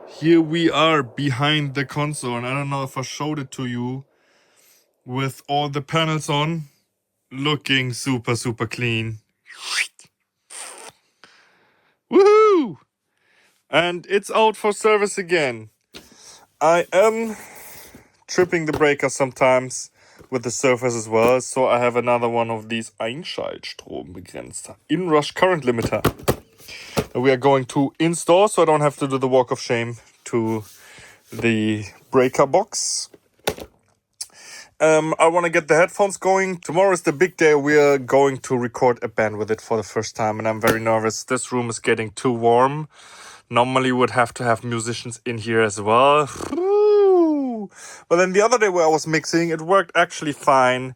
Here we are behind the console, and I don't know if I showed it to you with all the panels on, looking super, super clean. Woohoo! And it's out for service again. I am tripping the breaker sometimes with the surface as well, so I have another one of these Einschaltstrombegrenzter inrush current limiter that we are going to install, so I don't have to do the walk of shame to the breaker box. I want to get the headphones going. Tomorrow is the big day. We are going to record a band with it for the first time, and I'm very nervous. This room is getting too warm. Normally would have to have musicians in here as well. But then the other day where I was mixing, it worked actually fine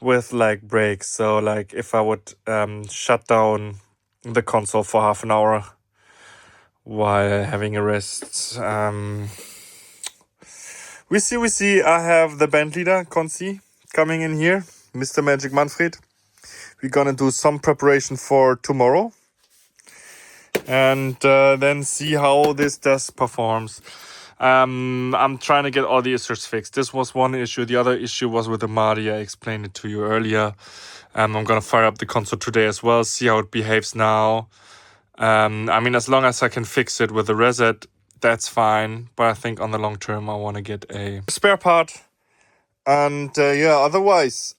with like breaks. So like if I would shut down the console for half an hour while having a rest. We see. I have the band leader, Konzi, coming in here. Mr. Magic Manfred. We're gonna do some preparation for tomorrow. And then see how this performs. I'm trying to get all the issues fixed. This was one issue. The other issue was with the Madi. I explained it to you earlier. I'm gonna fire up the console today as well, see how it behaves now. I mean, as long as I can fix it with the reset, that's fine. But I think on the long term, I want to get a spare part. And yeah, otherwise,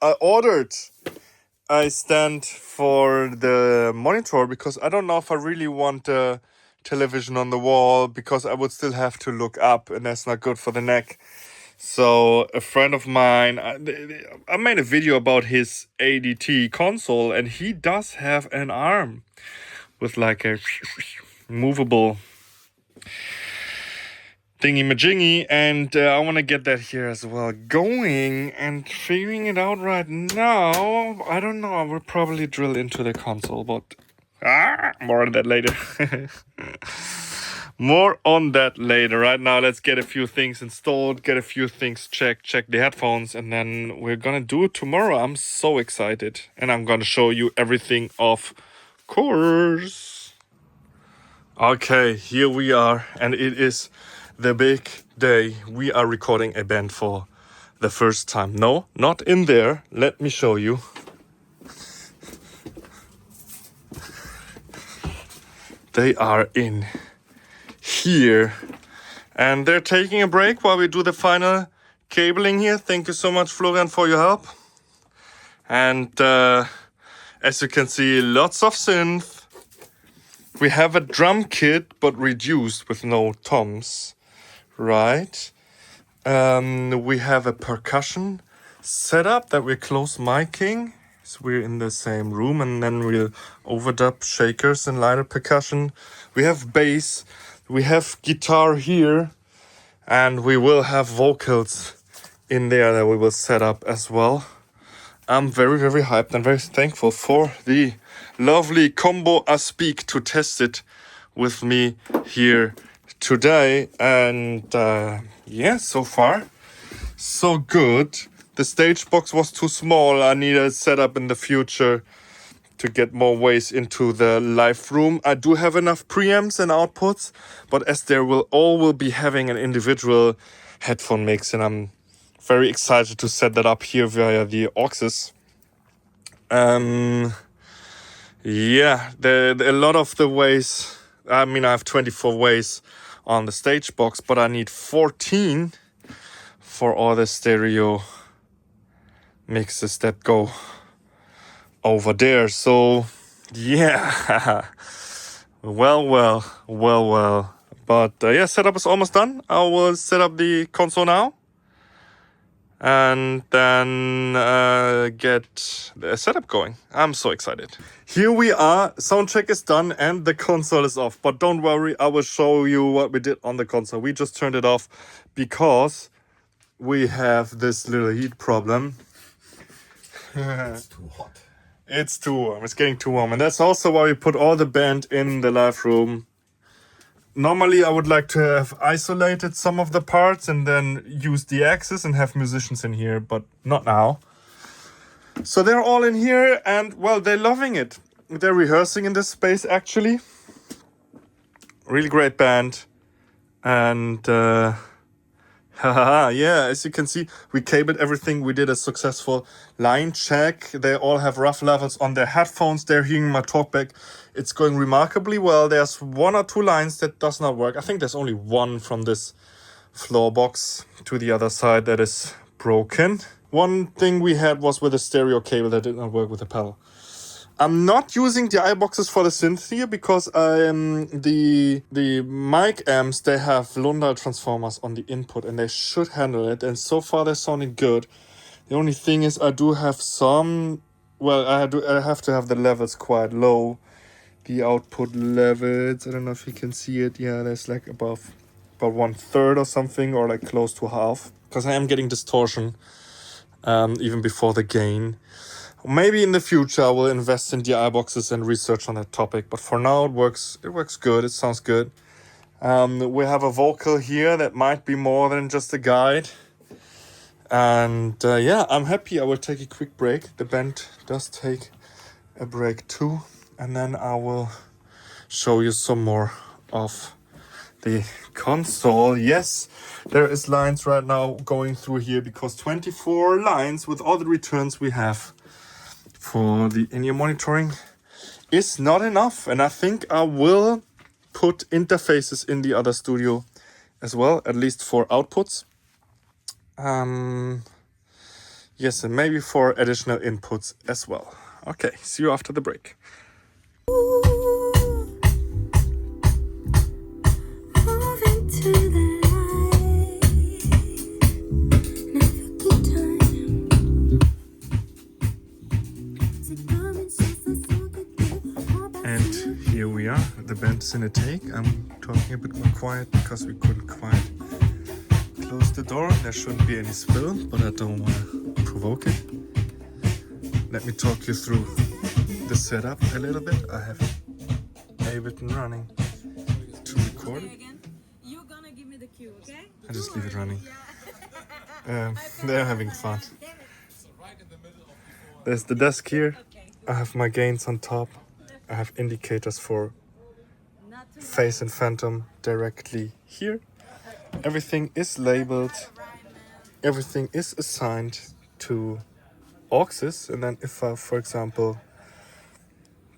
I stand for the monitor because I don't know if I really want a television on the wall, because I would still have to look up, and that's not good for the neck. So a friend of mine, I made a video about his ADT console, and he does have an arm with like a movable thingy-majingy, and I want to get that here as well going, and figuring it out right now. I don't know, I will probably drill into the console, but more on that later. More on that later. Right now, let's get a few things installed, get a few things check the headphones, and then we're gonna do it tomorrow. I'm so excited, and I'm gonna show you everything, of course. Okay, here we are, and it is the big day. We are recording a band for the first time. No, not in there. Let me show you. They are in here, and they're taking a break while we do the final cabling here. Thank you so much, Florian, for your help. And as you can see, lots of synth. We have a drum kit, but reduced with no toms, right? We have a percussion setup that we're close miking. So we're in the same room, and then we'll overdub shakers and lighter percussion. We have bass, we have guitar here, and we will have vocals in there that we will set up as well. I'm very, very hyped and very thankful for the lovely combo Aspik to test it with me here today. And yeah, so far, so good. The stage box was too small. I need a setup in the future to get more ways into the live room. I do have enough preamps and outputs, but as there will be having an individual headphone mix, and I'm very excited to set that up here via the auxes. Yeah, a lot of the ways, I mean, I have 24 ways on the stage box, but I need 14 for all the stereo mixes that go over there. So yeah, well. But yeah, setup is almost done. I will set up the console now, and then get the setup going. I'm so excited. Here we are. Soundcheck is done and the console is off. But don't worry, I will show you what we did on the console. We just turned it off because we have this little heat problem. It's too hot. It's too warm. It's getting too warm. And that's also why we put all the band in the live room. Normally, I would like to have isolated some of the parts and then use the axis and have musicians in here, but not now. So they're all in here, and well, they're loving it. they're rehearsing in this space actually. Really great band. And yeah, as you can see, we cabled everything. We did a successful line check. They all have rough levels on their headphones. They're hearing my talkback. It's going remarkably well. There's 1 or 2 lines that does not work. I think there's only one from this floor box to the other side that is broken. One thing we had was with a stereo cable that did not work with the pedal. I'm not using the iBoxes for the synth here because the mic amps, they have Lundal transformers on the input and they should handle it, and so far they're sounding good. The only thing is I do have some, well, I have to have the levels quite low. The output levels, I don't know if you can see it. Yeah, there's like about 1/3 or something, or like close to half, because I am getting distortion even before the gain. Maybe in the future I will invest in the iBoxes and research on that topic, but for now it works good, it sounds good. We have a vocal here that might be more than just a guide. And yeah, I'm happy. I will take a quick break. The band does take a break too, and then I will show you some more of the console. Yes, there is lines right now going through here because 24 lines with all the returns we have for the in-ear monitoring is not enough, and I think I will put interfaces in the other studio as well, at least for outputs. Yes, and maybe for additional inputs as well. Okay, see you after the break. Here we are, the band is in a take. I'm talking a bit more quiet because we couldn't quite close the door. There shouldn't be any spill, but I don't want to provoke it. Let me talk you through the setup a little bit. I have Ableton running to record it. You're gonna give me the cue, okay? I just leave it running. They're having fun. There's the desk here. I have my gains on top. I have indicators for phase and phantom directly here. Everything is labeled. Everything is assigned to auxes. And then if I, for example,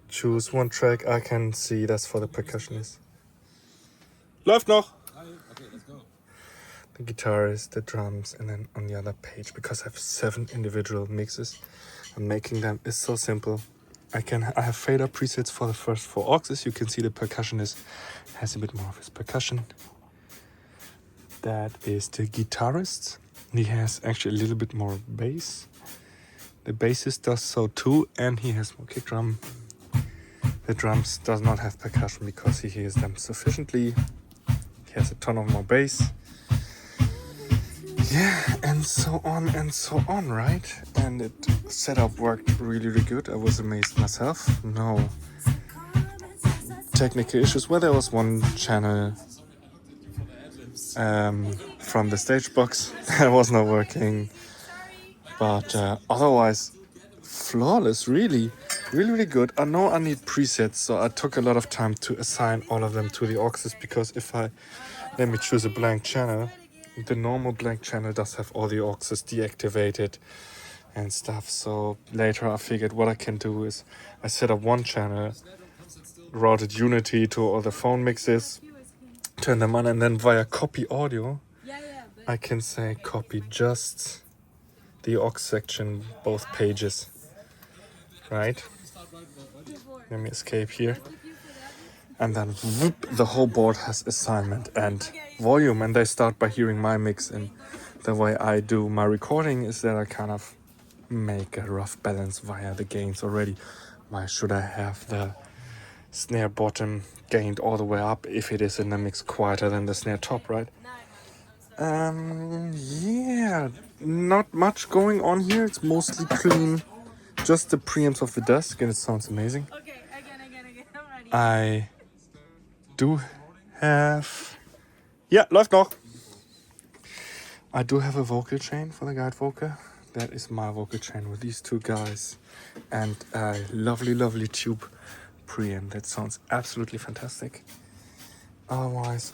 choose one track, I can see that's for the percussionist. Läuft noch! Okay, let's go. The guitars, the drums, and then on the other page, because I have 7 individual mixes, and making them is so simple. I have fader presets for the first 4 auxes. You can see the percussionist has a bit more of his percussion. That is the guitarist. He has actually a little bit more bass. The bassist does so too, and he has more kick drum. The drums does not have percussion because he hears them sufficiently. He has a ton of more bass. Yeah, and so on, right? And the setup worked really, really good. I was amazed myself. No technical issues. Well, there was one channel from the stage box that was not working. But otherwise, flawless, really, really, really good. I know I need presets, so I took a lot of time to assign all of them to the auxes, because if I, let me choose a blank channel, the normal blank channel does have all the auxes deactivated and stuff. So later I figured what I can do is I set up one channel, routed Unity to all the phone mixes, turn them on, and then via copy audio, I can say copy just the aux section, both pages, right? Let me escape here. And then whoop, the whole board has assignment and volume, and they start by hearing my mix. And the way I do my recording is that I kind of make a rough balance via the gains already. Why should I have the snare bottom gained all the way up if it is in the mix quieter than the snare top, right? Yeah, not much going on here. It's mostly clean, just the preamps of the desk, and it sounds amazing. Okay, again, I'm ready. I do have... Yeah, läuft noch! I do have a vocal chain for the guide vocal. that is my vocal chain with these two guys and a lovely tube preamp. That sounds absolutely fantastic. Otherwise,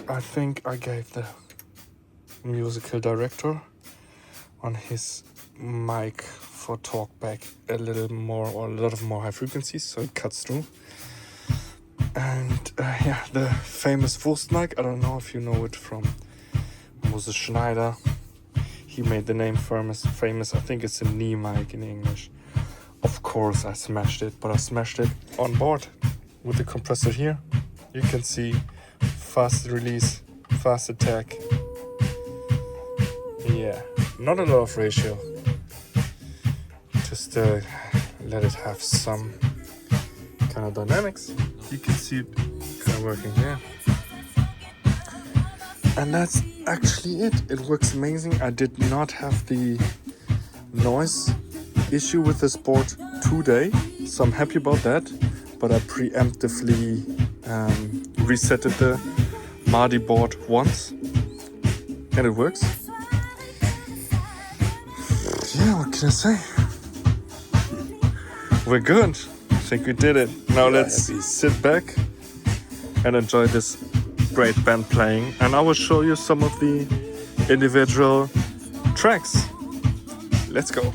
I think I gave the musical director on his mic for talkback a little more or a lot of more high frequencies, so it cuts through. And yeah, the famous Wurst mic, I don't know if you know it from Moses Schneider. He made the name famous. I think it's a knee mic in English. Of course I smashed it, but I smashed it on board with the compressor here. You can see fast release, fast attack. Yeah, not a lot of ratio. Just let it have some kind of dynamics. You can see it kind of working here. And that's actually it. It works amazing. I did not have the noise issue with this board today, so I'm happy about that. But I preemptively resetted the Mardi board once, and it works. Yeah, what can I say? We're good. I think we did it. Now let's sit back and enjoy this great band playing, and I will show you some of the individual tracks. Let's go.